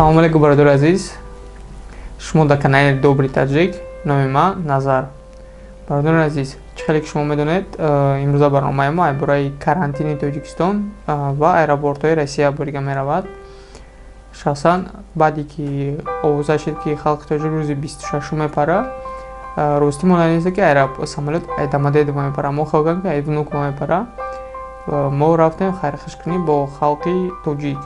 Салом алейкум, бародари азиз. Шумо дар канали Добри Таҷик. Номи ман Назар. Бародари азиз, чӣ хеле ки шумо медонед, имрӯза барномаи мо бораи карантини Тоҷикистон ва аэропортҳои Россия бурига меравад. Шахсан баъде ки овоза шуд ки халқи тоҷик рӯзи 26 мепара, рости мо наниста ки самолет айдамаде мепара. Мо хелгам ки айдунук мепара. Мо рафтем хайрхушкунӣ бо халқи тоҷик.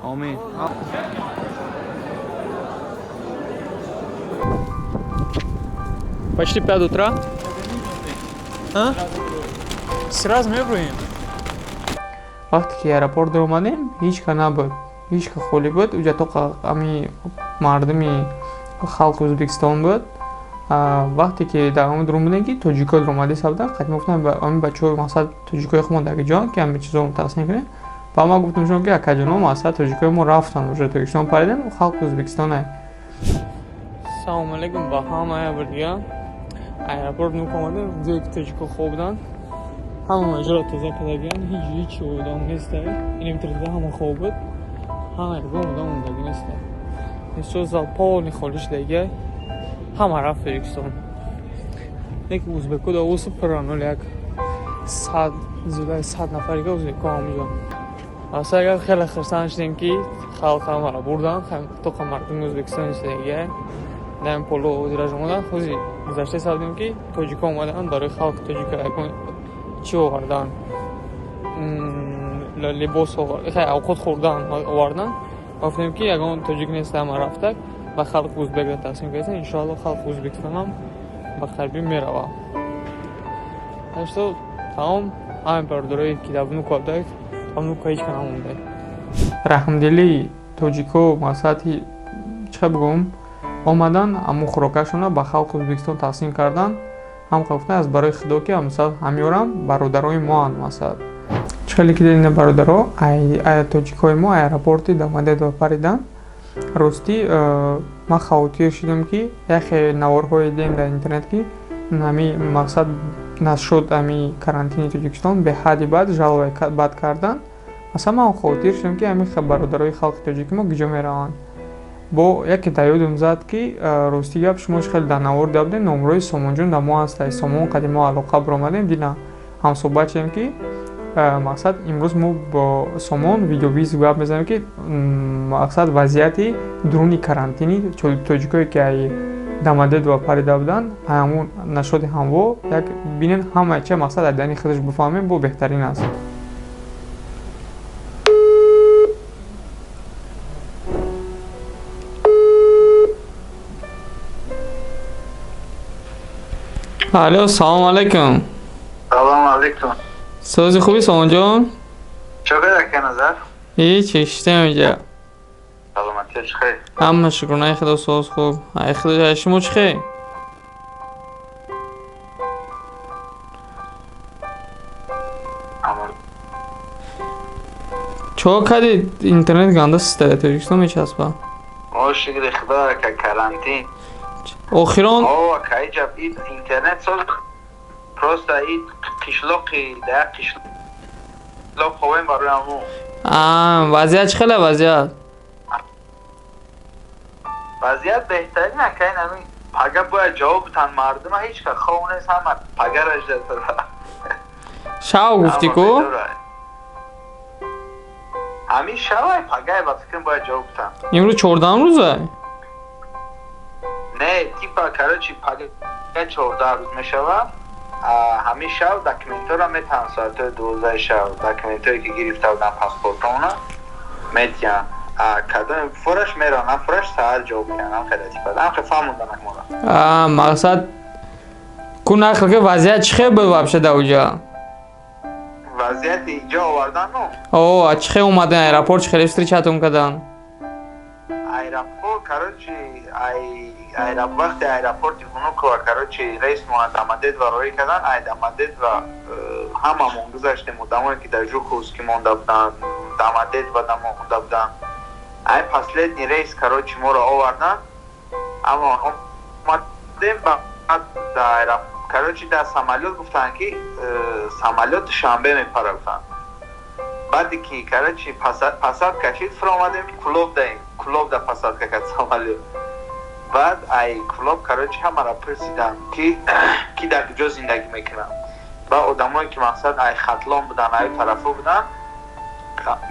آمین. Почти 5 утра. А? Сразу меброим. Вақте ки аэропорт омадем, ҳеҷ ка набуд. Ҳеҷ ка холӣ буд. Уҷа то ами мардуми халқи Ӯзбекистон буд. Вақте ки дар омад омадем ки тоҷико омади сабда, қадим гуфтам ами бачаҳо мақсад тоҷикои хумон даги ҷон ки ами чизо тақсим кунем. Ба ма гуфтам шумо ки акаҷоно мақсад тоҷикои мо рафтан уже Тоҷикистон паридем, халқи Ӯзбекистон ай. Салом алейкум ба ҳамаи бирдига. Аэропорт нук омадем, ҷое ки тоҷико хобдан. Ҳама маҷро тоза кардагиян, ҳеҷ одам нестай. Ин имтирда ҳама хоб буд. Ҳама ерго одам ондаги нестай. Исо зал полни холиш дегия. Ҳама рафт Тоҷикистон. Леки ӯзбеко да осу пиранол як 100 зилай 100 нафарига ӯзбеко ҳамҷо. Аса агар хеле хирсан шудем ки халқ ҳамаро бурдан, тоқа мардуми Ӯзбекистон истодагия. Даим поло озираж омадан, ҳози гузашта сабдем ки тоҷико омадан барои халқи тоҷика якон чӣ овардан? Либос овардан, хай овқот хӯрдан овардан. Гуфтем ки ягон тоҷик нест, ҳама рафтак ба халқи ӯзбекро тақсим кардем. Иншоалло халқи Ӯзбекистон ҳам ба харбӣ мерава. Ҳашто тамом ҳамин бародарои ки дар внук абдак, внука ҳеҷ ка намонда. Раҳмдилии тоҷико мақсади чӣ бигӯм омадан аму хӯрокашона ба халқи Ӯзбекистон тақсим кардан. ҳам гуфтан аз барои худо ки масалан ҳамёрам бародарои моанд масалан. Чӣ хеле ки дидем бародаро тоҷикои мо аэропорти дамадед ва паридан. Рости ман хавотир шудам ки яхе наворҳое дидем дар интернет ки ами мақсад нашуд ами карантини Тоҷикистон беҳадди бад жалваи бад кардан. Масалан ман хавотир шудам ки ами бародарои халқи тоҷики мо киҷо мераванд. Бо яке даёдум зад ки рости гап шумо чӣ хеле дар навор дида номрои Сомонҷон дар мо ҳастай. Сомон қадимо алоқа биромадем дина ҳамсоҳбат шудем ки мақсад имрӯз мо бо Сомон видеовиз гап мезанем ки мақсад вазъияти дуруни карантини тоҷикое ки ай дамадед ва парида будан ҳамун нашоди ҳамво як бинен ҳама чӣ мақсад аз дани худаш бифаҳмем бо беҳтарин аст. Алло, салом алейкум. Салом алейкум. Сози хуби Сомонҷон? Чоқи дака Назар? Ҳеҷ иштем инҷа. Саломатия чӣ хейр? Ҳама шукр, най худо соз хуб. Ай худо шумо чӣ хейр? Чо кади интернет ганда система Тоҷикистон мечаспа? О шукри худо ка карантин. Охирон О кайҷаб ин интернет соз просто ин қишлоқи да қишлоқ ховем барои аму. Вазъият чӣ хеле вазъият? Вазъият беҳтарин акай нами пага бояд ҷавоб битан мардума ҳеҷ ка хов нест ҳама пагараш датара. Шав гуфти ку? Ҳамин шавай пагай ба фикрам бояд ҷавоб битан. Имрӯз 14 рӯзай? Не, типа короче пага 14 рӯз мешава. Ҳамин шав документора метаван соати 12 шав документое ки гирифта будан паспортона метиҳан. Кадом фураш мераван, фураш саат ҷавоб миён. Хеле типа ам хе фаҳмондан мора. Мақсад ку нақл ки вазъият чӣ хел буд вообще дар уҷа? Вазъияти иҷо овардан ну? О, чӣ хел омадан аэропорт чӣ хеле встречатон кардан? Аэропорт короче ай وقتی ایرپورت هنوک و کراچی رئیس معتمدد و روی کردن ایدامدد و هممون گذاشتیم و دمایی که در جوکوز که مونده بودن دامدد و دمون مونده بودن ای پسلیدنی رئیس کراچی ما رو آوردن اما اومدیم بعد در کراچی در سمالیات گفتن که سمالیات شنبه میپره گفتن بعدی که کراچی پسات کشید فرا آمدیم کلوب در پسات کشید سمالیات بعد ای کلوب کراچی همه را پرسیدن که در کجا زندگی میکنن و آدمایی که مقصد ای خطلان بودن ای طرفو بودن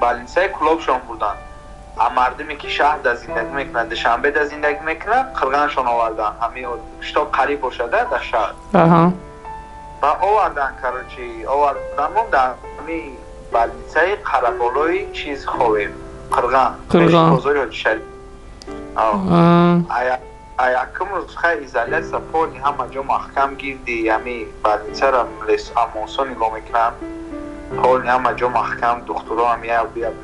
بالینسای کلوبشون بودن مردمی که شهر در زندگی میکنن دوشنبه در زندگی میکنن قرغنشون آوردن همین شتاب قریب باشده در شهر و آوردن کراچی آوردن در همین بالینسای قربالوی چیز خوبیم قرغن بزرگ حاجی شریف یکم روز خیلی ایزالیت سپولی همه جا محکم گیردی همی بالینسای را امونسو نگاه میکنن پول همه جا محکم دکترها هم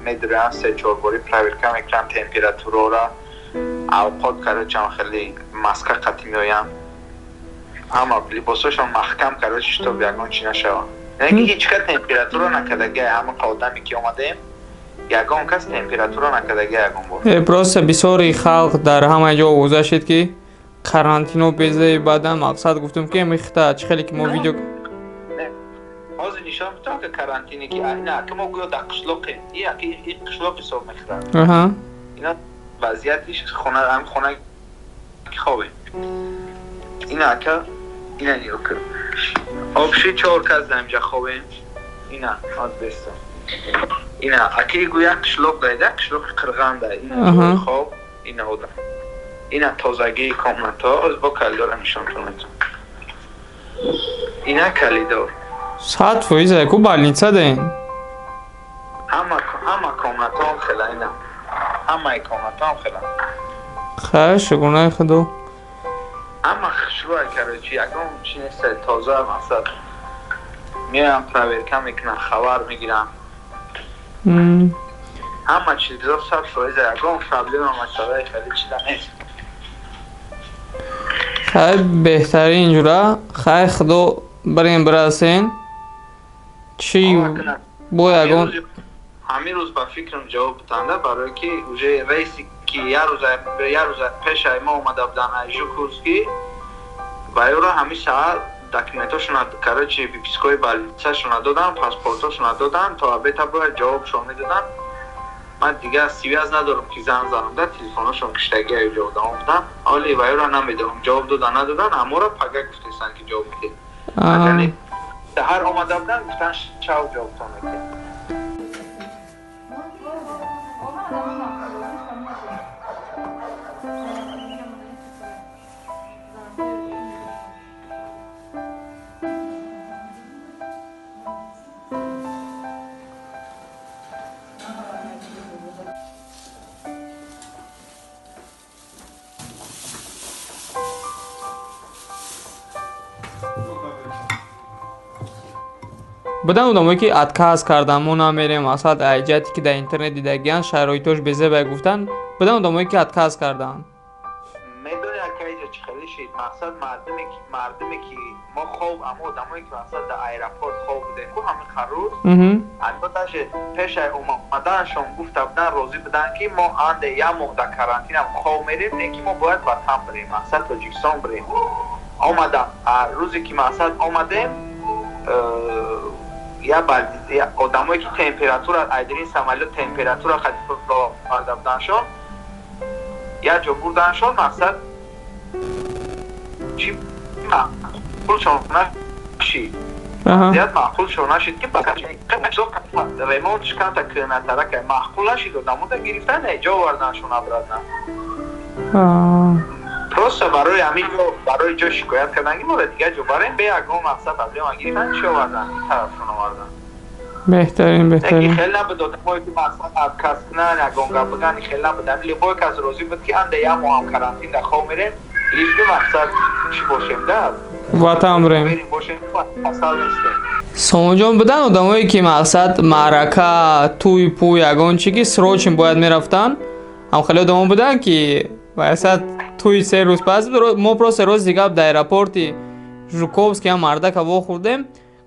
میدرن 3-4 باری پراورکم میکنن تمپیراتورا را اوقات کراچی هم خیلی مسکه قطعی میایم همه لباساشون محکم کراچی شتا بیگان چی نشوه یعنی هیچ که تمپیراتورا نکدگه همه قادمی که آمدیم یگان کس تمپیراتورا نکدگه یگان بود پروس بسیاری خلق در همه جا اوضاع شد که قرنطینه بیزه بعدا مقصد گفتم که میخته چه خیلی که ما ویدیو حاضر نشان بودم که کرانتینی که نه که ما گویا در قشلاقه این قشلاق حساب میخورن اینا وضعیتش خونه که خوبه اینا که اینا نیو که آبشی 4 کس در اینجا خوبه اینا آز بستم اینا اکی گویا قشلاق دایده قشلاق قرغان دایده اینا خوب اینا هودا اینا تازگی کامنت ها از با کلدار نشان کنید اینا کلیدار 100% کو بالینسا دین همه کامنت هم خیلی اینا همه کامنت هم خیلی خیلی شکرونه خدو همه خشروع کراچی یکم چی نیست تازه مقصد میرم پراورکم میکنن خبر میگیرم همه چیزا 100% یکم پرابلم هم مسئله خیلی چیزا نیست خیلی بهتری اینجورا خیلی خدو بریم برسین چی بو یگون همین روز با فکرم جواب بتنده برای که اوجه رئیسی که یه روز پیش ما اومده بودن ایجو که و او را همین ساعت داکیمنتاشون کراچی بیپیسکوی بالینساشون دادن پاسپورتاشون دادن تا بیتا باید جوابشون میدادن من دیگه سیویز ندارم که زن زنم در تلفناشون کشتگی های جواب دام بودن حالی و او را نمیدارم جواب دادن ندادن اما را پگه گفتیستن که جواب میده هر آمده بودن گفتن شاو جواب تا میده بدن آدمایی که ادکاز کردن ما نمیریم اصلا ایجادی که در اینترنت دیدگیان شرایطش بزه و گفتن بدن آدمایی که ادکاز کردن میدونی که اینجا چه خیلی شید مقصد مردمی که ما خوب اما آدمایی که مقصد در ایرپورت خوب بودن که همین خروز البته پیش اومدنشون گفته بودن روزی بودن که ما اند یه مقدر کرانتین هم خوب میریم نه که ما باید وطن بریم مقصد تاجیکستان بریم آمدم روزی که مقصد آمدیم یا آدمایی که تمپراتور ایدرین سمالیات تمپراتور خدیف را فرده بودنشون یا جا بردنشون مقصد چی معقول شون نشید زیاد معقول شون نشید که ریموت شکن تا کنه ترکه معقول نشید آدمو تا گرفتن جا وردنشون ابردن پروسه برای همین برای جا شکایت کردن که مورد دیگه جو برای به اگه مقصد پبلی ما گریفتن چی آوردن این طرفشون آوردن بهترین خیلی نبود مایی که مقصد ادکست کنن اگه اونگا بگن خیلی نبود دمیلی بای که از روزی بود که انده یه ما هم کرانتین در خواه میریم لیفت مقصد چی باشیم در وطن بریم سامان جان بدن آدمایی که مقصد معرکه توی پوی اگان چی که سروچین باید میرفتن هم خیلی آدمان بودن که واسه туи 3 рӯз пас мо просто рӯзи гап дар аэропорти Жуковский мардака вохӯрдем.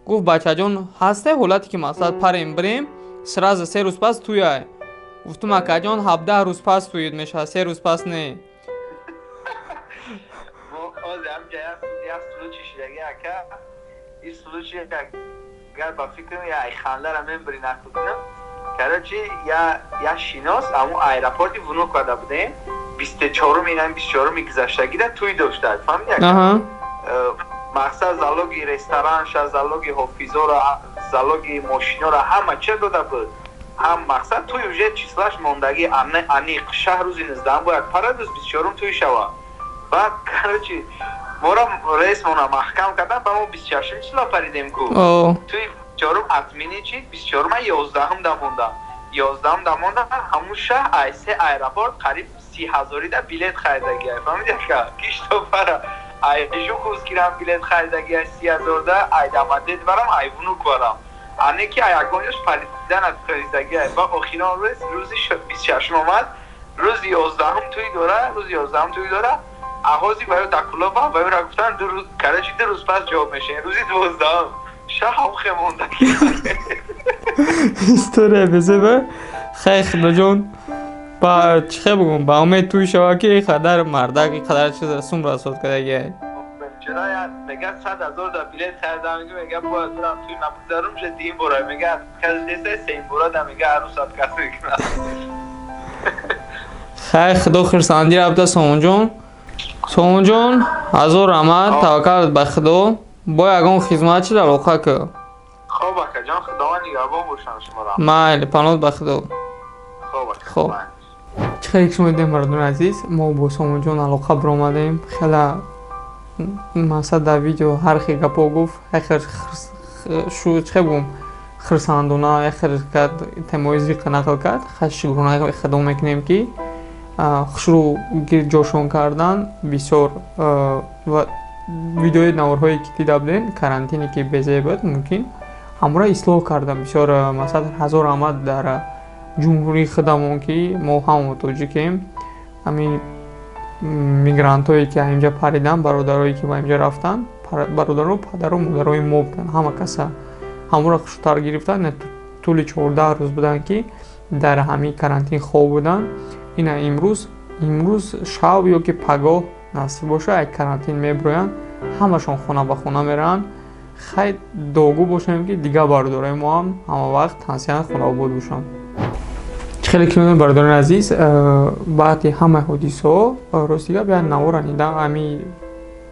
Гуфт бачаҷон ҳасте ҳолате ки мақсад парем бирем сразу 3 рӯз пас туяй. Гуфтум акаҷон 17 рӯз пас туид мешавад 3 рӯз пас не. ба фикрам я айханлара мебари накудинам. Короче, я шинос аму аэропорти вунук када будем. 24 инам 24 гузаштагида туй доштад. Фаҳмидӣ? мақсад залоги ресторанша, залоги ҳофизора, залоги мошинора ҳама чӣ дода буд. ҳам мақсад туй уже числаш мондаги аниқ шаҳр рӯзи 19 бояд парад рӯз 24 туй шава. Баъд короче мора рейсмона маҳкам кардан ба мо 28 числа паридем ку. Туй 24 атмини чи 24 ма 11 дамонда. 11 дамонда ҳамун шаҳр айсе аэропорт қариб 30,000 да билет харидагӣ. Фаҳмидӣ ка? Кишто пара айжу кузгирам билет харидагӣ 30,000 да айдамадед барам айвунук барам. ане ки аягониш паридан аз харидагӣ. Ба охирон рӯзи 26 омад. рӯзи 11 туй дора, рӯзи 11 туй дора. аҳози ваё дакулоба ваё ра гуфтан ду рӯз карачи ду рӯз пас ҷавоб мешен. рӯзи 12 шаҳр хемонда. история безеба хай худаҷон ба чӣ бигум ба умед туй шава ки қадар мардак қадар чиз расум расод кардагӣ. чора я мега 100,000 да билет харидам мега бояд бурам туй набузарум ше дим бора мега каз деса сен бора да мега арусат кас мекунад. хай худо хирсанди рабта Сомонҷон. Сомонҷон ҳазор раҳмат таваккал ба худо. бо ягон хизмат чӣ алоқа ку. хоб акаҷон худованд нигарбон бошад шуморо. майли панот ба худо. хоб чӣ хеле шумо дидем бародарони азиз, мо бо Сомонҷон алоқа биромадем. хела мақсад дар видео ҳар хел гапо гуфт чӣ бигум хирсандона яхел кард темои зиқа нақл кард. хашгона иқтидом мекунем ки хушрӯ ҷошон кардан бисёр видеои наворҳое ки дида будем карантине ки безе буд мумкин ҳамора ислоҳ кардан бисёр масалан ҳазор раҳмат дар ҷумҳурии худамон ки мо ҳамо тоҷикем ҳамин мигрантҳое ки инҷа паридан бародарое ки ба инҷа рафтан бародару падару модарои мо буданд ҳама каса ҳамора хуштар гирифтан тӯли 14 рӯз буданд ки дар ҳамин карантин хоб буданд. ина имрӯз шаб ё ки пагоҳ насиб боша як карантин мебироянд ҳамашон хона ба хона мераванд. хай догу бошем ки дигар бародарои мо ҳам ҳама вақт тансиян хонобод бошанд. хеле киён бародарони азиз баъди ҳамаи ҳодисаҳо рости гап як навор анида ами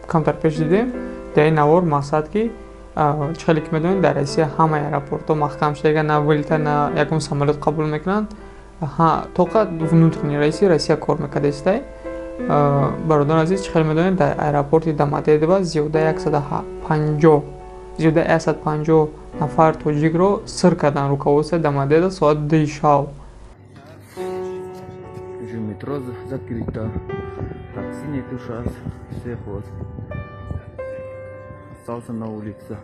камтар пеш дидем. дар ин навор мақсад ки чӣ хеле ки медонед дар Россия ҳамаи аэропортҳо маҳкам шуда на вилита на ягон самолёт қабул мекунанд. тоқа внутренний Россия кор мекардестай. бародарони азиз чӣ хеле медонед дар аэропорти Домодедово зиёда 150 нафар тоҷикро сир кардан руководство Домодедово соат 2 шаб. метро закрыто, такси нету сейчас, все ход. Остался на улице.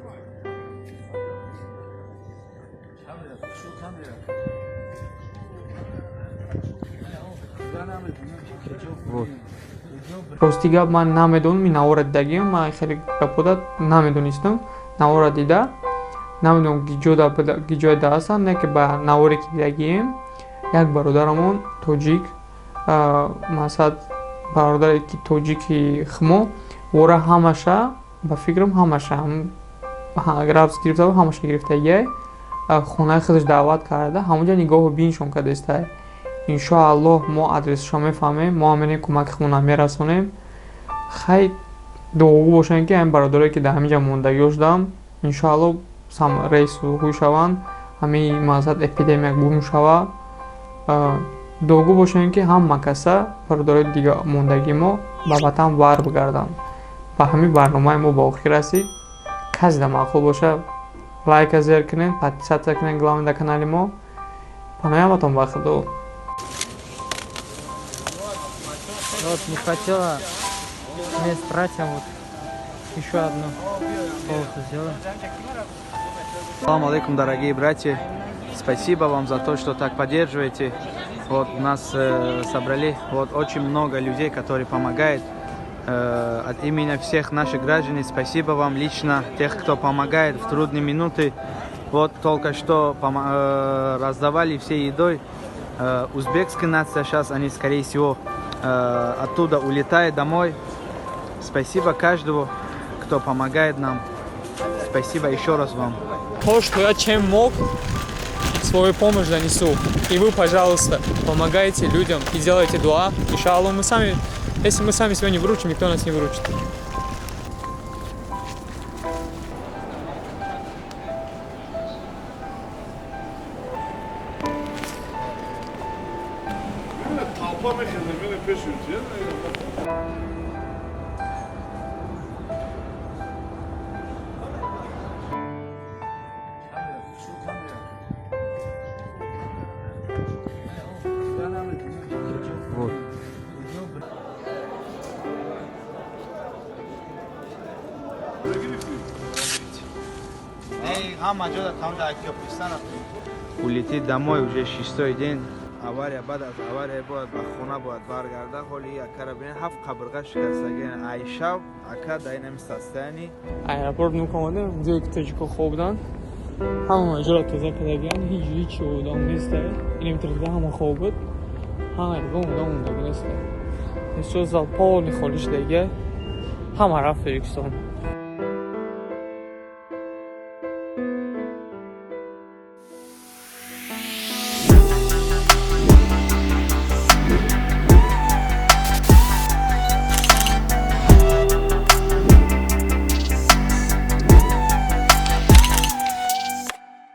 Вот. рости гап ман намедонам ин навора дидагиам ман хеле гапода намедонистам навора дида намедонам гиҷода ҳастанд не ки ба наворе ки дидагием як бародарамон тоҷик масад бародаре ки тоҷики хмо вора ҳамаша ба фикрам ҳамаша рабз гирифта ҳамаша гирифтагиай хонаи худаш даъват карда ҳамонҷа нигоҳу биншон кардестай. иншоаллоҳ мо адресашо мефаҳмем мо ҳамин кӯмаки хона мерасонем. хай дуогӯ бошем ки ҳамин бародарое ки дар ҳаминҷа мондагиҳо шудам иншоаллоҳ рейсу ҳуй шаванд ҳамин мақсад эпидемия гум шава. дуогӯ бошем ки ҳама каса бародарои дига мондагии мо ба ватан бар бигарданд. ба ҳамин барномаи мо ба охир расид. касе да маъқул боша лайка зер кунед, подписатсия кунед главне дар канали мо. панояматон ба худо. Вот не хотела вместо братья вот еще одну полосу сделать. Салам алейкум, дорогие братья. Спасибо вам за то, что так поддерживаете. Вот нас собрали вот очень много людей, которые помогают. От имени всех наших граждан спасибо вам лично, тех, кто помогает в трудные минуты. Вот только что раздавали всей едой. Узбекская нация сейчас, они скорее всего оттуда улетают домой. Спасибо каждому, кто помогает нам. Спасибо еще раз вам. То, что я чем мог, свою помощь донесу. И вы, пожалуйста, помогайте людям и делайте дуа. Иншаллах, мы сами, если мы сами себя не выручим, никто нас не выручит. Вот. Улетит домой уже 6-й день. Авария бадас, авария будет, бахуна будет, баргарда, холи я карабин, хав кабрга шикастаген, айшав, ака дайнам состоянии. аэропорт нукомаде ҷое ки тоҷико хобдан ҳама маҷора тоза кардагиян ҳеҷ одам неста инемтирда ҳама хоб буд ҳама дигон одам мондаги неста исо зал полни холиш дега ҳама рафт Ӯзбекистон